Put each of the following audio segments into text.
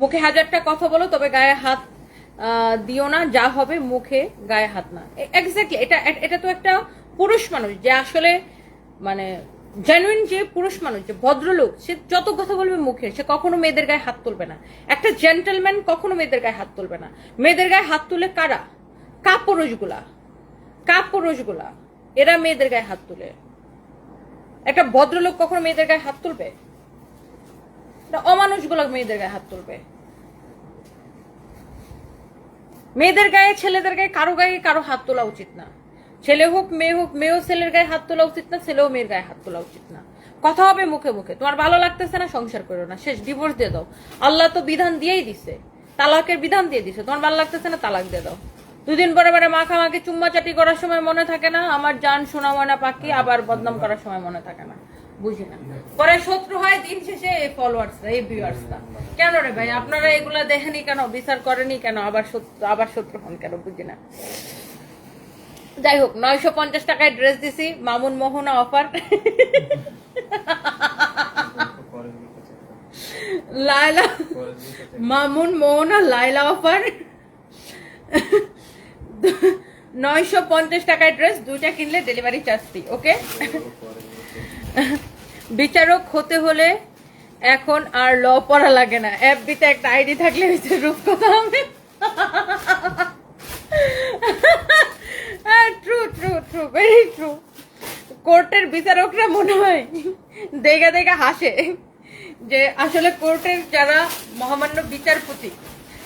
মুখে হাজারটা কথা বলো, তবে গায়ে হাত দিও না। যা হবে মুখে, গায়ে হাত না। এক্স্যাক্টলি, এটা এটা তো একটা পুরুষ মানুষ যে আসলে মানে জেনুইন, যে পুরুষ মানুষ, যে ভদ্রলোক, সে যত কথা বলবে মুখে, সে কখনো মেয়েদের গায়ে হাত তুলবে না। একটা জেন্টলম্যান কখনো মেয়েদের গায়ে হাত তুলবে না। মেয়েদের গায়ে হাত তুলে কারা? কাপুরুষগুলা, কাপুরুষগুলা, এরা মেয়েদের গায়ে হাত তুলে। একটা ভদ্রলোক কখনো মেয়েদের গায়ে হাত তুলবে? অমানুষগুলো মেয়েদের গায়ে হাত তুলবে। মেয়েদের গায়ে, ছেলেদের গায়ে, কারো হাত তোলা উচিত না। ছেলে হোক মেয়ে হোক, মেয়েও ছেলের গায়ে হাত তোলা উচিত না, ছেলেও মেয়ের গায়ে হাত তোলা উচিত না। কথা হবে মুখে মুখে। তোমার ভালো লাগতেছে না, সংসার করো না, শেষ, ডিভোর্স দিয়ে দাও। আল্লাহ তো বিধান দিয়েই দিছে, তালাকের বিধান দিয়ে দিছে। তোমার ভালো লাগতেছে না, তালাক দিয়ে দাও। দুদিন পরে পরে মাখামাখি চুম্মাচাটি করার সময় মনে থাকে না আমার জান সোনা ময়না পাখি, আবার বদনাম করার সময় মনে থাকে না। বুঝি না, পরে শত্রু হয় দিন শেষে এই ফলোয়ার্সরা, এই ভিউয়ার্সরা। কেন রে ভাই, আপনারা এগুলা দেখেনি কেন, বিচার করেনি কেন, আবার শত্রু হন কেন, বুঝি না। যাই হোক, 950 টাকায় ড্রেস দিছি, মামুন মোহনা অফার। লাইলা, মামুন মোহনা লাইলা অফার। 950 টাকায় ড্রেস, দুইটা কিনলে ডেলিভারি চার্জ ফ্রি। ওকে, বিচারক হতে হলে এখন আর ল পড়া লাগে না, এফবিতে একটা আইডি থাকলে হয়েছে রূপকথা Ahmed. True true true, very true. কোর্টের বিচারকরা মনে হয় দেখা দেখা হাসে যে আসলে কোর্টের যারা মহামান্য বিচারপতি,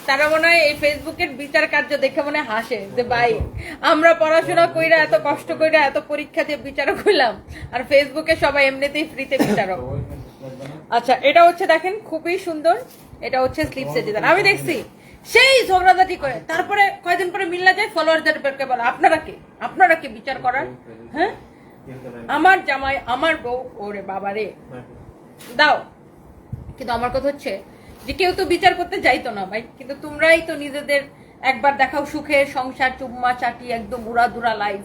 তারা মনে হয় এই ফেসবুকের বিচার কার্য দেখে মনে হাসে যে ভাই, আমরা পড়াশোনা কইরা, এত কষ্ট কইরা, এত পরীক্ষা দিয়ে বিচারক হইলাম, আর ফেসবুকে সবাই এমনিতেই ফ্রিতে বিচারক। আচ্ছা, এটা হচ্ছে দেখেন খুবই সুন্দর, এটা হচ্ছে স্লিপসের ডিজাইন। আমি দেখছি সেই ঝগড়াঝাটি করে, তারপরে কয়দিন পরে মিল্লা যায়, ফলোয়ারদের বলে আপনারা কি বিচার করার? হ্যাঁ, আমার জামাই, আমার বউ, ওরে বাবারে দাও। কিন্তু আমার কথা হচ্ছে যে কেউ তো বিচার করতে যাইতো না ভাই, কিন্তু তোমরাই তো নিজেদের একবার দেখাও সুখের সংসার, চুম্মা চাটি, একদম উড়াদুরা লাইফ,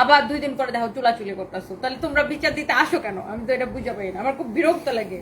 আবার 2 দিন পরে দেখো চুলাচুলি করতেছো। তাহলে তোমরা বিচার দিতে আসো কেন? আমি তো এটা বুঝা পাই না, আমার খুব বিরক্ত লাগে।